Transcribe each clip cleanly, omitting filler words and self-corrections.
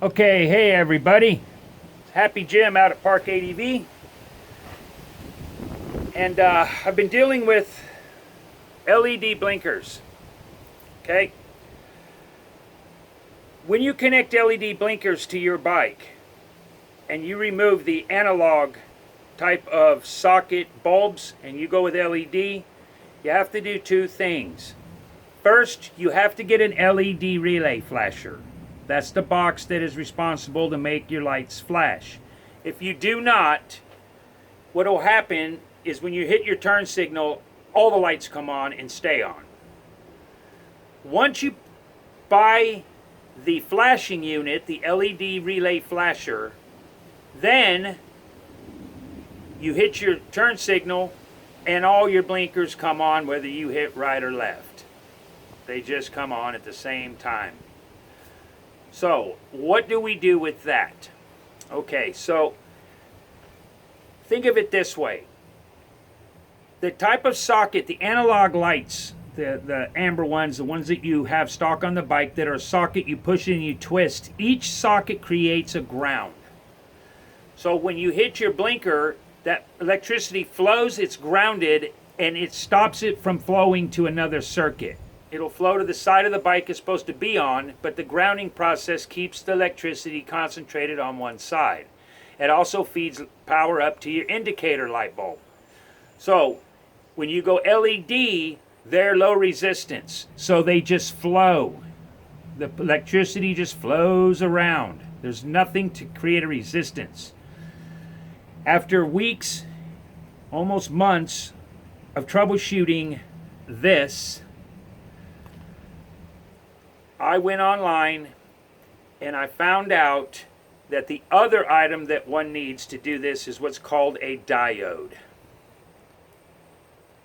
Okay, hey everybody. Happy Jim out at Park ADV. And I've been dealing with LED blinkers. Okay? When you connect LED blinkers to your bike and you remove the analog type of socket bulbs and you go with LED, you have to do two things. First, you have to get an LED relay flasher. That's the box that is responsible to make your lights flash. If you do not, what will happen is when you hit your turn signal, all the lights come on and stay on. Once you buy the flashing unit, the LED relay flasher, then you hit your turn signal and all your blinkers come on whether you hit right or left. They just come on at the same time. So, what do we do with that? Okay, so think of it this way. The type of socket, the analog lights, the amber ones, the ones that you have stock on the bike that are a socket you push in and you twist, each socket creates a ground. So when you hit your blinker, that electricity flows, it's grounded, and it stops it from flowing to another circuit. It'll flow to the side of the bike it's supposed to be on, but the grounding process keeps the electricity concentrated on one side. It also feeds power up to your indicator light bulb. So when you go LED, they're low resistance, so they just flow. The electricity just flows around. There's nothing to create a resistance. After weeks, almost months of troubleshooting this, I went online and I found out that the other item that one needs to do this is what's called a diode.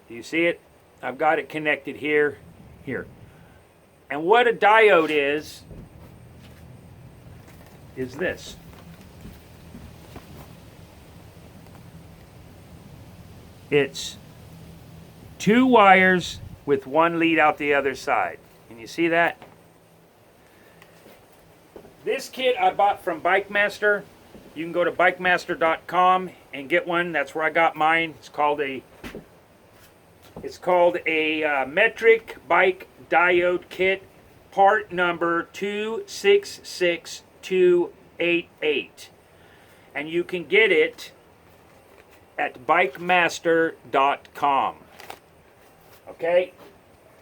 Do you see it? I've got it connected here. And what a diode is this. It's two wires with one lead out the other side. Can you see that? This kit I bought from BikeMaster. You can go to bikemaster.com and get one. That's where I got mine. It's called a metric bike diode kit, part number 266288. And you can get it at bikemaster.com. Okay?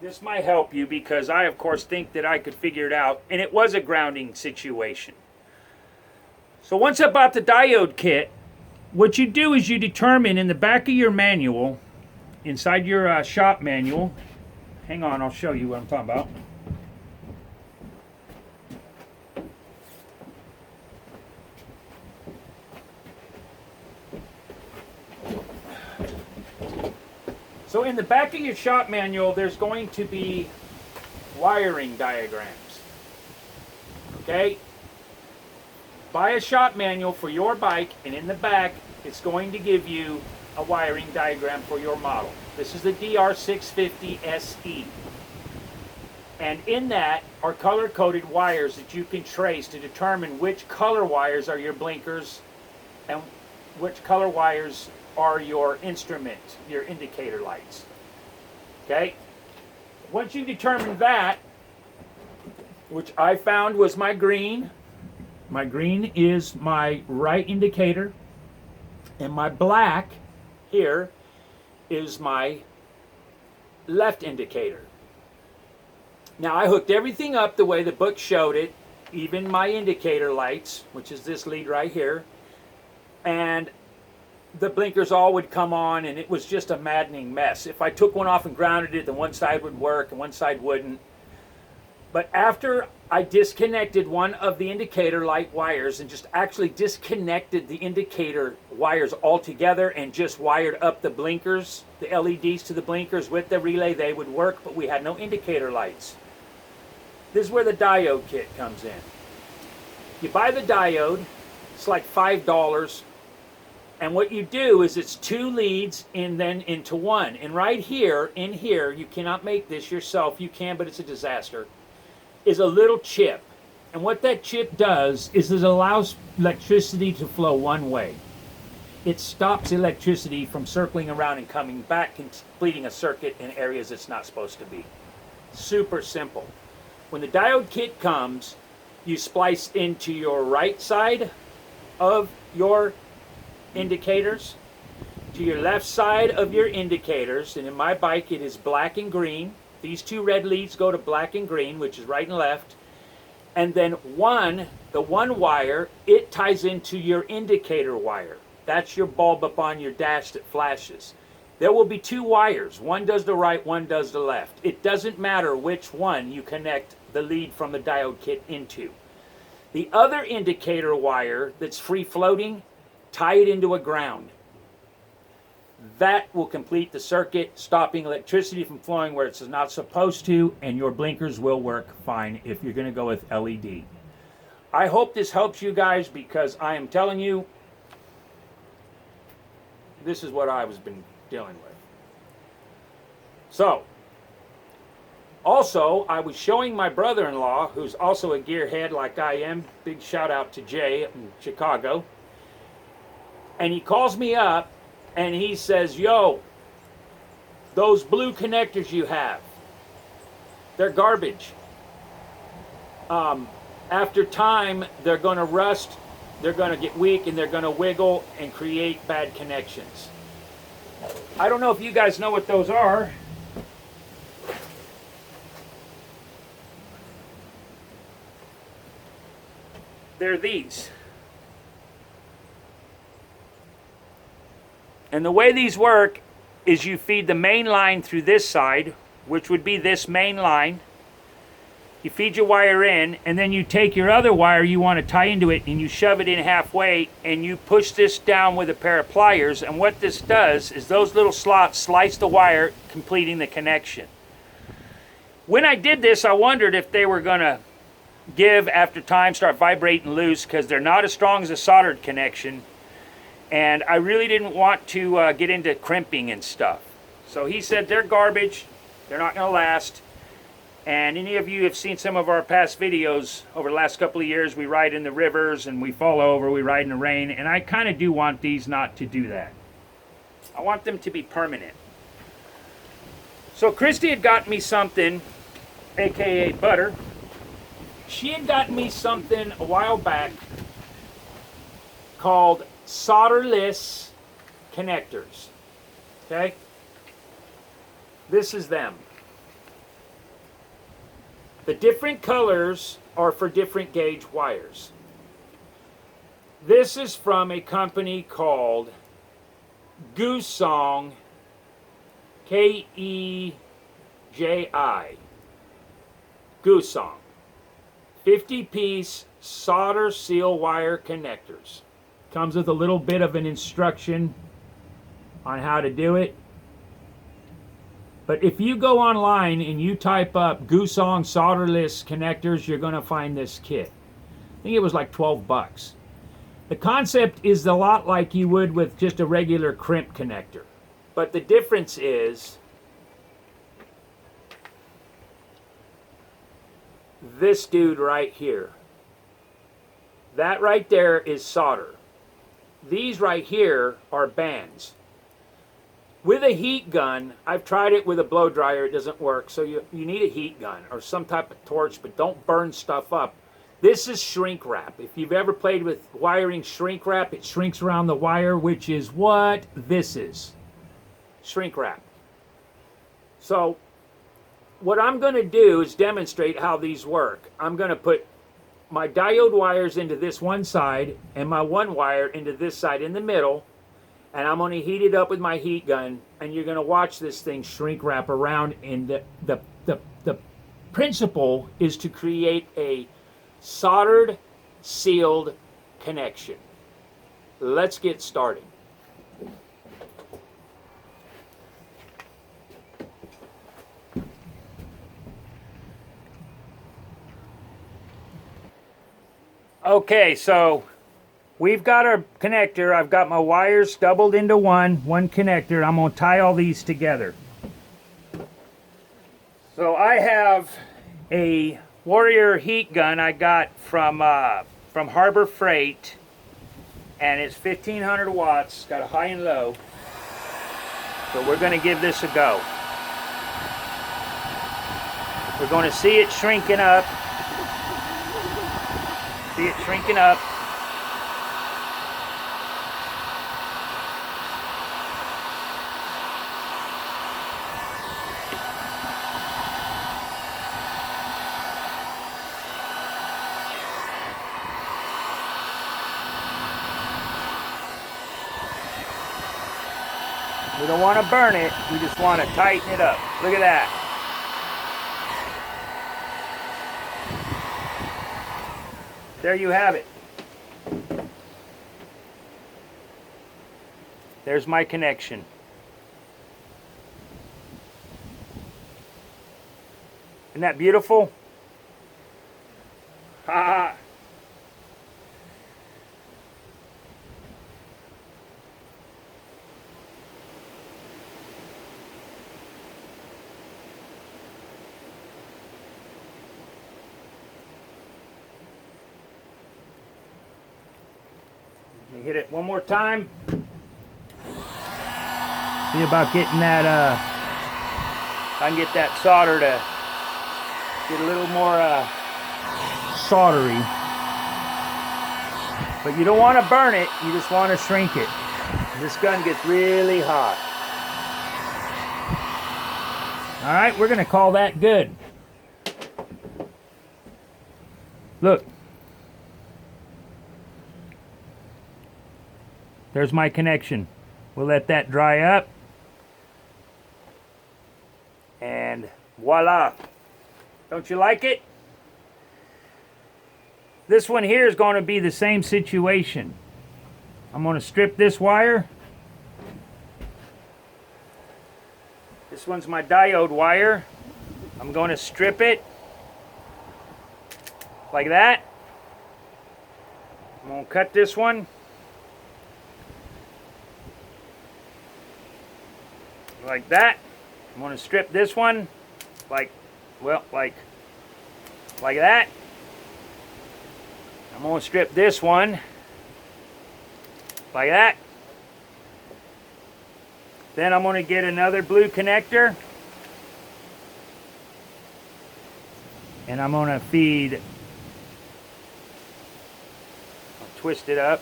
This might help you because I, of course, think that I could figure it out, and it was a grounding situation. So once I bought the diode kit, what you do is you determine in the back of your manual, inside your shop manual, hang on, I'll show you what I'm talking about. So in the back of your shop manual, there's going to be wiring diagrams. Okay? Buy a shop manual for your bike, and in the back, it's going to give you a wiring diagram for your model. This is the DR650 SE. And in that are color-coded wires that you can trace to determine which color wires are your blinkers and which color wires are your instrument, your indicator lights. Okay? Once you determine that, which I found was my green is my right indicator, and my black here is my left indicator. Now I hooked everything up the way the book showed it, even my indicator lights, which is this lead right here, and the blinkers all would come on, and it was just a maddening mess. If I took one off and grounded it, then one side would work and one side wouldn't. But after I disconnected one of the indicator light wires and just actually disconnected the indicator wires altogether and just wired up the blinkers, the LEDs to the blinkers with the relay, they would work, but we had no indicator lights. This is where the diode kit comes in. You buy the diode, it's like $5. And what you do is it's two leads and then into one. And right here, in here, you cannot make this yourself. You can, but it's a disaster, is a little chip. And what that chip does is it allows electricity to flow one way. It stops electricity from circling around and coming back, completing a circuit in areas it's not supposed to be. Super simple. When the diode kit comes, you splice into your right side of your indicators, to your left side of your indicators, and in my bike it is black and green. These two red leads go to black and green, which is right and left. And then the one wire, it ties into your indicator wire. That's your bulb up on your dash that flashes. There will be two wires. One does the right, one does the left. It doesn't matter which one you connect the lead from the diode kit into. The other indicator wire that's free floating, tie it into a ground. That will complete the circuit, stopping electricity from flowing where it's not supposed to, and your blinkers will work fine if you're going to go with LED. I hope this helps you guys, because I am telling you, this is what I've been dealing with. So, also, I was showing my brother-in-law, who's also a gearhead like I am, big shout out to Jay in Chicago, and he calls me up and he says, yo, those blue connectors you have, they're garbage. After time, they're going to rust, they're going to get weak, and they're going to wiggle and create bad connections. I don't know if you guys know what those are. They're these. And the way these work is you feed the main line through this side, which would be this main line. You feed your wire in, and then you take your other wire you want to tie into it, and you shove it in halfway, and you push this down with a pair of pliers. And what this does is those little slots slice the wire, completing the connection. When I did this, I wondered if they were going to give after time, start vibrating loose, because they're not as strong as a soldered connection. And I really didn't want to get into crimping and stuff. So he said they're garbage, they're not going to last. And any of you have seen some of our past videos over the last couple of years, we ride in the rivers and we fall over, we ride in the rain, and I kind of do want these not to do that. I want them to be permanent. So Christy had gotten me something, aka butter. She had gotten me something a while back called solderless connectors. Okay? This is them. The different colors are for different gauge wires. This is from a company called Goosong, Keji, Goosong. 50-piece solder seal wire connectors. Comes with a little bit of an instruction on how to do it. But if you go online and you type up Goosong solderless connectors, you're going to find this kit. I think it was like 12 bucks. The concept is a lot like you would with just a regular crimp connector. But the difference is this dude right here. That right there is solder. These right here are bands. With a heat gun, I've tried it with a blow dryer, it doesn't work, so you need a heat gun or some type of torch, but don't burn stuff up. This is shrink wrap. If you've ever played with wiring shrink wrap, it shrinks around the wire, which is what this is. Shrink wrap. So what I'm going to do is demonstrate how these work. I'm going to put my diode wires into this one side and my one wire into this side in the middle, and I'm going to heat it up with my heat gun, and you're going to watch this thing shrink wrap around. And the principle is to create a soldered sealed connection. Let's get started. Okay, so we've got our connector. I've got my wires doubled into one connector. I'm going to tie all these together. So I have a Warrior heat gun I got from Harbor Freight, and it's 1500 watts, got a high and low. So we're going to give this a go. We're going to see it shrinking up. See it shrinking up. We don't want to burn it, we just want to tighten it up. Look at that. There you have it. There's my connection. Isn't that beautiful? Ha ha. Hit it one more time. See about getting that, I can get that solder to get a little more soldery. But you don't want to burn it, you just want to shrink it. This gun gets really hot. All right, we're going to call that good. Look. There's my connection. We'll let that dry up. And voila. Don't you like it? This one here is going to be the same situation. I'm going to strip this wire. This one's my diode wire. I'm going to strip it like that. I'm going to cut this one. Like that. I'm going to strip this one like that. I'm going to strip this one like that. Then I'm going to get another blue connector and I'm going to feed, I'll twist it up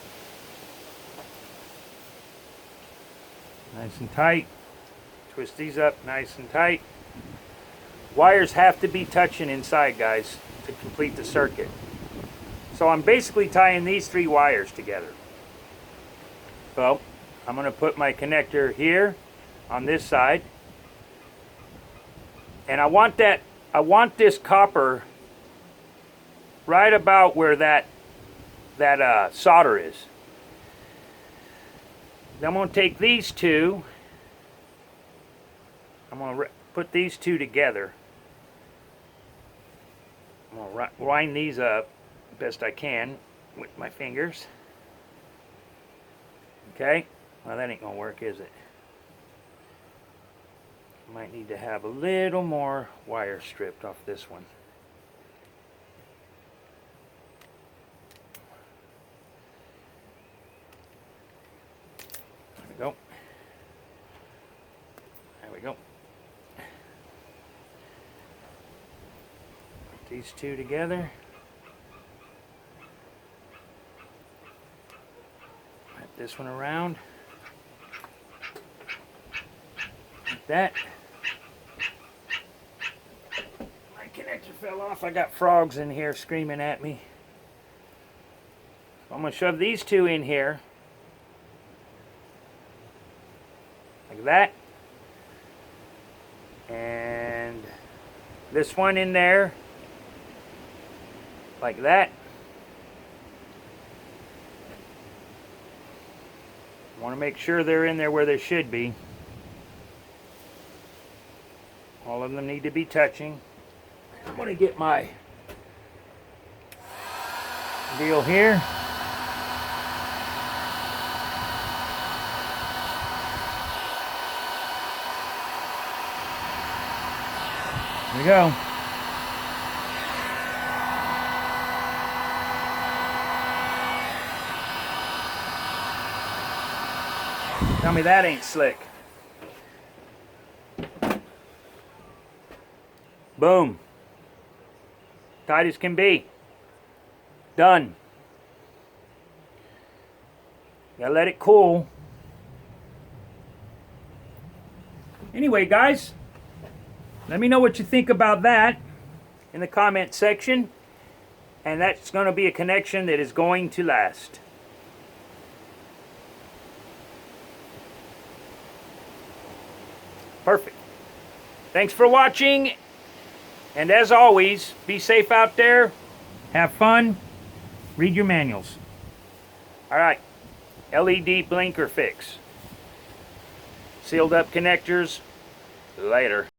nice and tight. Twist these up nice and tight. Wires have to be touching inside, guys, to complete the circuit. So I'm basically tying these three wires together. So I'm going to put my connector here on this side. And I want this copper right about where that solder is. Then I'm going to take these two. I'm going to put these two together. I'm going to wind these up best I can with my fingers. Okay, well that ain't going to work, is it? Might need to have a little more wire stripped off this one. There we go. There we go. Put these two together. Wrap this one around. Like that. My connector fell off. I got frogs in here screaming at me. So I'm going to shove these two in here. Like that. And this one in there. Like that. I want to make sure they're in there where they should be. All of them need to be touching. I'm going to get my deal here. There we go. Tell me that ain't slick. Boom. Tight as can be. Done. Gotta let it cool. Anyway, guys, let me know what you think about that in the comment section. And that's going to be a connection that is going to last. Perfect. Thanks for watching. And as always, be safe out there. Have fun. Read your manuals. All right. LED blinker fix. Sealed up connectors. Later.